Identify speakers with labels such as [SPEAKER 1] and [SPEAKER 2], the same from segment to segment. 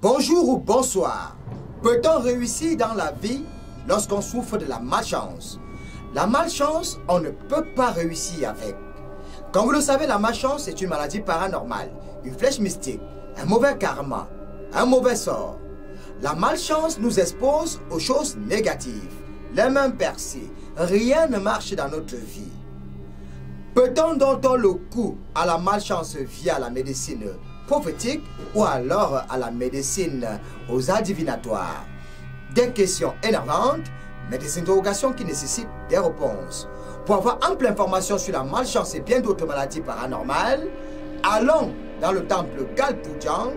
[SPEAKER 1] Bonjour ou bonsoir. Peut-on réussir dans la vie lorsqu'on souffre de la malchance? La malchance, on ne peut pas réussir avec. Comme vous le savez, la malchance est une maladie paranormale, une flèche mystique, un mauvais karma, un mauvais sort. La malchance nous expose aux choses négatives, les mains percées. Rien ne marche dans notre vie. Peut-on donner le coup à la malchance via la médecine prophétique ou alors à la médecine aux arts divinatoires? Des questions énervantes, mais des interrogations qui nécessitent des réponses. Pour avoir ample information sur la malchance et bien d'autres maladies paranormales, allons dans le temple Galpujang,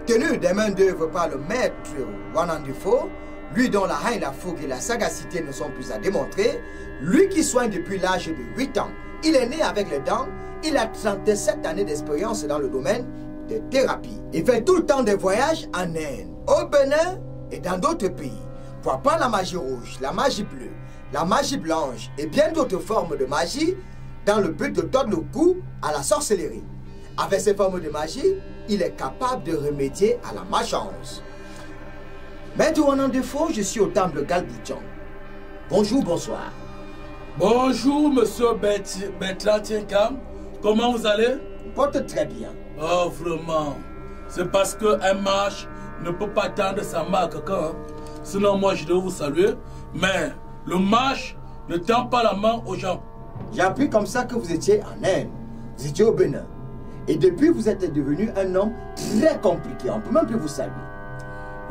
[SPEAKER 1] tenu des mains d'œuvre par le maître Wanandifo, lui dont la haine, la fougue et la sagacité ne sont plus à démontrer, lui qui soigne depuis l'âge de 8 ans. Il est né avec les dents, il a 37 années d'expérience dans le domaine des thérapies. Il fait tout le temps des voyages en Inde, au Bénin et dans d'autres pays pour apprendre la magie rouge, la magie bleue, la magie blanche et bien d'autres formes de magie dans le but de donner le coup à la sorcellerie. Avec ces formes de magie, il est capable de remédier à la malchance. Maître Wanandifo, je suis au temple Galpujang. Bonjour, bonsoir.
[SPEAKER 2] Bonjour, monsieur Bertrand Tinkam. Comment vous allez?
[SPEAKER 1] Je porte très bien.
[SPEAKER 2] Oh, vraiment. C'est parce qu'un mage ne peut pas tendre sa main à quelqu'un. Sinon, moi, je dois vous saluer. Mais le mage ne tend pas la main aux gens.
[SPEAKER 1] J'ai appris comme ça que vous étiez en Inde. Vous étiez au Bénin. Et depuis, vous êtes devenu un homme très compliqué. On ne peut même plus vous saluer.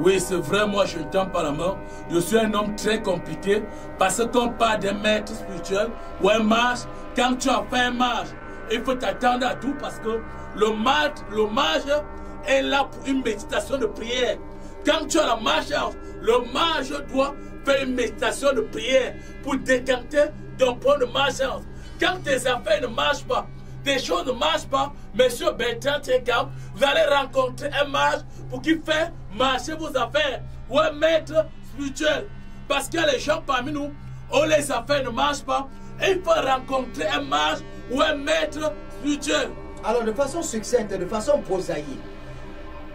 [SPEAKER 2] Oui, c'est vrai, moi je ne tends pas la main. Je suis un homme très compliqué parce qu'on parle d'un maître spirituel ou un mage. Quand tu as fait un mage, il faut t'attendre à tout parce que le mage est là pour une méditation de prière. Quand tu as la malchance, le mage doit faire une méditation de prière pour décanter ton point de malchance. Quand tes affaires ne marchent pas, des choses ne marchent pas, monsieur Bertrand Tinkam, vous allez rencontrer un mage pour qu'il fasse marcher vos affaires ou un maître spirituel. Parce qu'il y a les gens parmi nous où les affaires ne marchent pas, et il faut rencontrer un mage ou un maître spirituel.
[SPEAKER 1] Alors, de façon succincte, de façon prosaïque,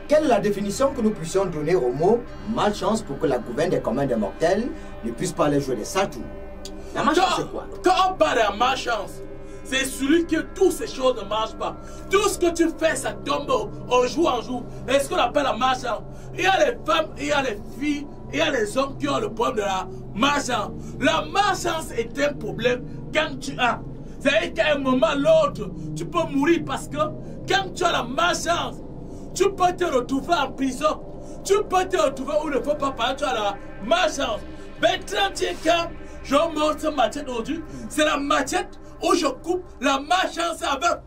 [SPEAKER 1] quelle est la définition que nous puissions donner au mot malchance pour que la gouverne des communs des mortels ne puisse pas les jouer des saltos? La malchance, c'est quoi?
[SPEAKER 2] Quand on parle de malchance, c'est celui que toutes ces choses ne marchent pas. Tout ce que tu fais, ça tombe au jour en jour. Et ce qu'on appelle la malchance. Il y a les femmes, il y a les filles, il y a les hommes qui ont le problème de la malchance. La malchance est un problème quand tu as. C'est-à-dire qu'à un moment ou l'autre, tu peux mourir parce que quand tu as la malchance, tu peux te retrouver en prison. Tu peux te retrouver où il ne faut pas parler, tu as la malchance. Bertrand Tinkam, je montre ce machette aujourd'hui. C'est la machette où je coupe la malchance avec.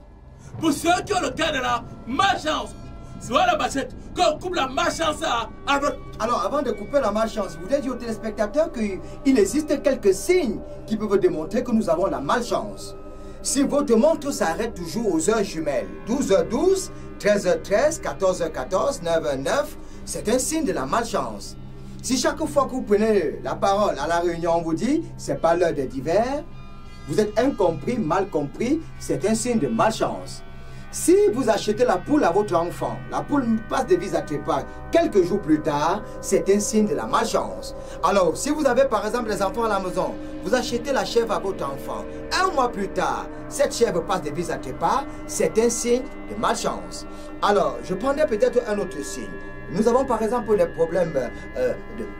[SPEAKER 2] Pour ceux qui ont le cas de la malchance, c'est la machette qu'on coupe la malchance avec.
[SPEAKER 1] Alors, avant de couper la malchance, vous voulez dire aux téléspectateurs qu'il existe quelques signes qui peuvent démontrer que nous avons la malchance. Si votre montre s'arrête toujours aux heures jumelles, 12h12, 13h13, 14h14, 9h09, c'est un signe de la malchance. Si chaque fois que vous prenez la parole à la réunion, on vous dit « c'est pas l'heure des divers », vous êtes incompris, mal compris, c'est un signe de malchance. Si vous achetez la poule à votre enfant, la poule passe de vis à trépas quelques jours plus tard, c'est un signe de la malchance. Alors, si vous avez par exemple les enfants à la maison, vous achetez la chèvre à votre enfant, un mois plus tard, cette chèvre passe de vis à trépas, c'est un signe de malchance. Alors, je prendrai peut-être un autre signe. Nous avons par exemple les problèmes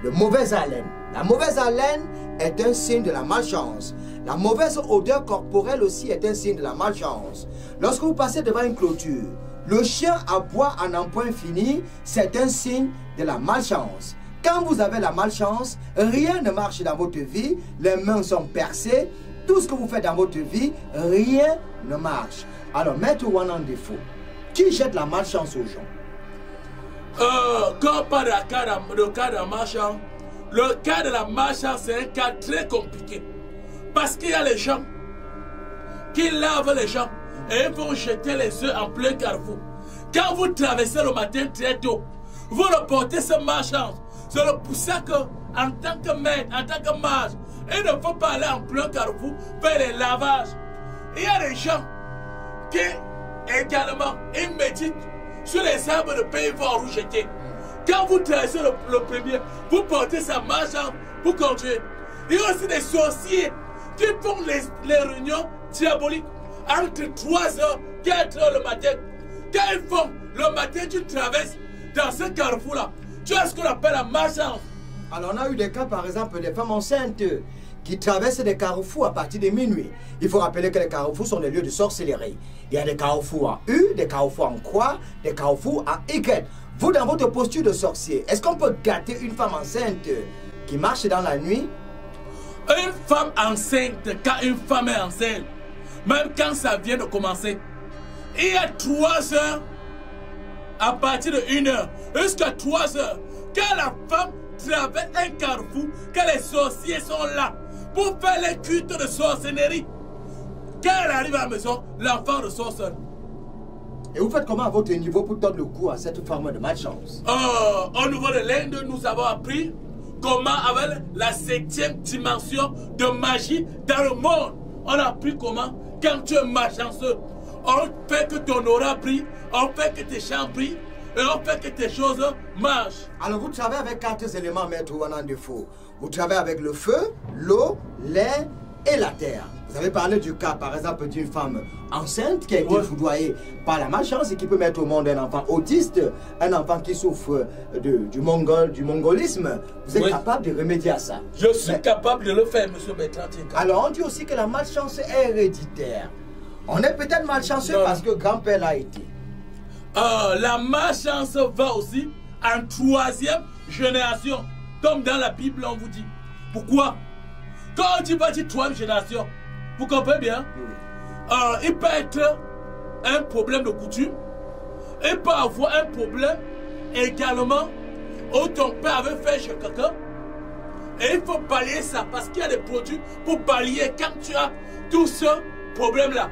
[SPEAKER 1] de mauvaise haleine. La mauvaise haleine est un signe de la malchance. La mauvaise odeur corporelle aussi est un signe de la malchance. Lorsque vous passez devant une clôture, le chien aboie en un point fini, c'est un signe de la malchance. Quand vous avez la malchance, rien ne marche dans votre vie, les mains sont percées, tout ce que vous faites dans votre vie, rien ne marche. Alors, Maître Wanandifo, qui jette la malchance aux gens?
[SPEAKER 2] Quand on parle de cas de la malchance, le cas de la malchance, c'est un cas très compliqué. Parce qu'il y a les gens qui lavent les gens et vont jeter les œufs en plein carrefour. Quand vous traversez le matin très tôt, vous reportez ce malchance. C'est pour ça que, en tant que maître, en tant que mage, il ne faut pas aller en plein carrefour faire les lavages. Il y a des gens qui, également, ils méditent sur les arbres de paix, ils vont en rejeter. Quand vous traversez le premier, vous portez sa marche pour continuer. Il y a aussi des sorciers qui font les réunions diaboliques entre 3h, 4h le matin. Quand ils font le matin, tu traverses dans ce carrefour-là. Tu as ce qu'on appelle la marchande.
[SPEAKER 1] Alors on a eu des cas, par exemple, des femmes enceintes qui traversent des carrefours à partir de minuit. Il faut rappeler que les carrefours sont des lieux de sorcellerie. Il y a des carrefours en U, des carrefours en croix, des carrefours en Y. Vous, dans votre posture de sorcier, est-ce qu'on peut gâter une femme enceinte qui marche dans la nuit?
[SPEAKER 2] Une femme enceinte, quand une femme est enceinte, même quand ça vient de commencer, il y a 3 heures, à partir de 1 heure, jusqu'à 3 heures, quand la femme traverse un carrefour, quand les sorciers sont là, pour faire les cultes de sorcellerie. Quand elle arrive à la maison, l'enfant ressort seul.
[SPEAKER 1] Et vous faites comment à votre niveau pour donner le coup à cette forme de malchance?
[SPEAKER 2] Au niveau de l'Inde, nous avons appris comment, avec la 7e dimension de magie dans le monde, on a appris comment, quand tu es malchanceux, on fait que ton aura brille, on fait que tes champs brillent, et on fait que tes choses marchent.
[SPEAKER 1] Alors vous travaillez avec 4 éléments, maître Wanan Defo. Vous travaillez avec le feu, l'eau, l'air et la terre. Vous avez parlé du cas, par exemple, d'une femme enceinte qui a été foudroyée par la malchance et qui peut mettre au monde un enfant autiste, un enfant qui souffre du mongolisme. Vous êtes capable de remédier à ça?
[SPEAKER 2] Je suis capable de le faire, monsieur Bertrand.
[SPEAKER 1] Alors on dit aussi que la malchance est héréditaire. On est peut-être malchanceux parce que grand-père l'a été.
[SPEAKER 2] La malchance va aussi en 3e génération, comme dans la Bible on vous dit. Pourquoi? Quand on dit 3e génération, vous comprenez bien? Il peut être un problème de coutume, il peut avoir un problème également où ton père avait fait chez quelqu'un. Et il faut balayer ça parce qu'il y a des produits pour balayer quand tu as tout ce problème-là.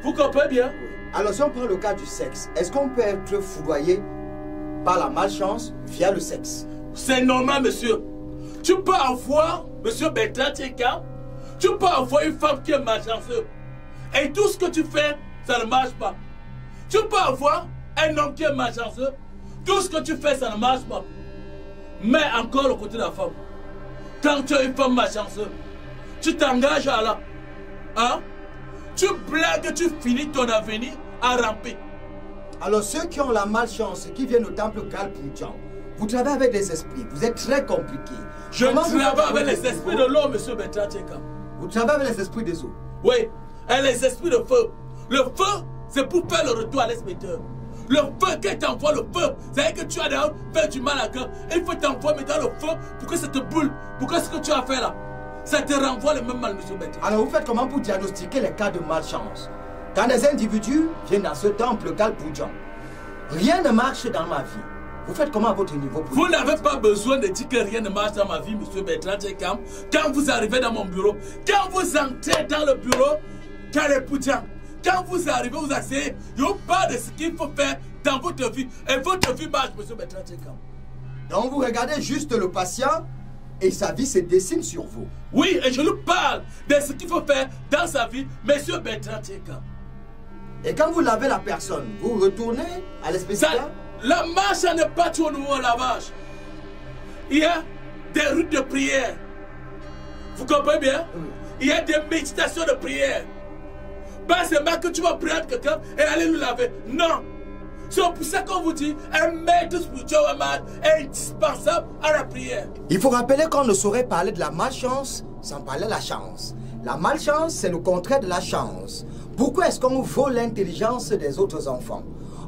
[SPEAKER 2] Vous comprenez bien?
[SPEAKER 1] Alors si on prend le cas du sexe, est-ce qu'on peut être foudroyé par la malchance via le sexe?
[SPEAKER 2] C'est normal, monsieur. Tu peux avoir, monsieur Bertrand Tieka, tu peux avoir une femme qui est malchanceuse. Et tout ce que tu fais, ça ne marche pas. Tu peux avoir un homme qui est malchanceux. Tout ce que tu fais, ça ne marche pas. Mais encore le côté de la femme. Quand tu as une femme malchanceuse, tu t'engages à là. Hein? Tu blagues, tu finis ton avenir à ramper.
[SPEAKER 1] Alors ceux qui ont la malchance, qui viennent au temple Galpundjan, vous travaillez avec des esprits, vous êtes très compliqué.
[SPEAKER 2] Je travaille avec les esprits de l'eau, monsieur Bertrand Tieka.
[SPEAKER 1] Vous travaillez avec les esprits des eaux?
[SPEAKER 2] Oui, et les esprits de feu. Le feu, c'est pour faire le retour à l'expecteur. Le feu, quand t'envoie le feu, c'est que tu as d'ailleurs fait du mal à quelqu'un. Il faut t'envoyer dans le feu pour que ça te brûle, pour que ce que tu as fait là, ça te renvoie le même mal, monsieur Bertrand.
[SPEAKER 1] Alors vous faites comment pour diagnostiquer les cas de malchance? Quand des individus viennent dans ce temple Galpundjan, rien ne marche dans ma vie. Vous faites comment à votre niveau?
[SPEAKER 2] Vous n'avez pas besoin de dire que rien ne marche dans ma vie, monsieur Bertrand Tieka. Quand vous arrivez dans mon bureau, quand vous entrez dans le bureau, quand vous arrivez, vous asseyez, il n'y a pas de ce qu'il faut faire dans votre vie. Et votre vie marche, monsieur Bertrand Tieka.
[SPEAKER 1] Donc vous regardez juste le patient et sa vie se dessine sur vous.
[SPEAKER 2] Oui, et je lui parle de ce qu'il faut faire dans sa vie, monsieur Bertrand Tieka.
[SPEAKER 1] Et quand vous lavez la personne, vous retournez à l'espécial?
[SPEAKER 2] La marche n'est pas tout au nouveau lavage. Il y a des routes de prière. Vous comprenez bien?
[SPEAKER 1] Oui.
[SPEAKER 2] Il y a des méditations de prière. Pas seulement que tu vas prendre quelqu'un et aller lui laver. Non. C'est pour ça qu'on vous dit, un maître spirituel est indispensable à la prière.
[SPEAKER 1] Il faut rappeler qu'on ne saurait parler de la malchance sans parler de la chance. La malchance, c'est le contraire de la chance. Pourquoi est-ce qu'on vole l'intelligence des autres enfants?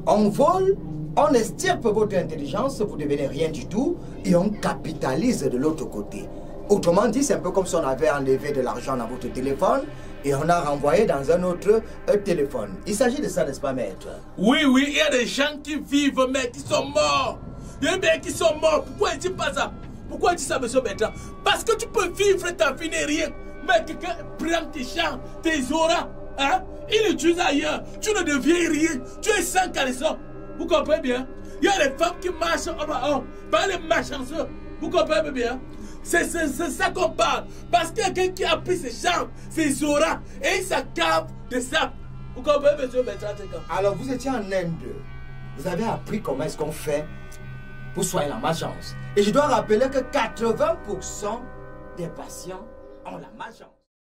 [SPEAKER 1] On vole, on estirpe votre intelligence, vous ne devenez rien du tout, et on capitalise de l'autre côté. Autrement dit, c'est un peu comme si on avait enlevé de l'argent dans votre téléphone et on a renvoyé dans un autre téléphone. Il s'agit de ça, n'est-ce pas, maître?
[SPEAKER 2] Oui, oui, il y a des gens qui vivent, mais qui sont morts. Il y a des gens qui sont morts. Pourquoi il dit pas ça? Pourquoi il dit ça, monsieur Bertrand? Parce que tu peux vivre ta vie et rien. Mais quelqu'un prend tes champs, tes auras, hein? Il utilise ailleurs. Tu ne deviens rien. Tu es sans caleçon. Vous comprenez bien? Il y a des femmes qui marchent homme à homme. Pas les malchanceux. Vous comprenez bien? C'est ça qu'on parle. Parce qu'il y a quelqu'un qui a pris ses chambres, ses auras, et sa cave de sable. Vous comprenez, monsieur Bertrand Tieka?
[SPEAKER 1] Alors, vous étiez en Inde. Vous avez appris comment est-ce qu'on fait pour soigner la malchance. Et je dois rappeler que 80% des patients ont la malchance.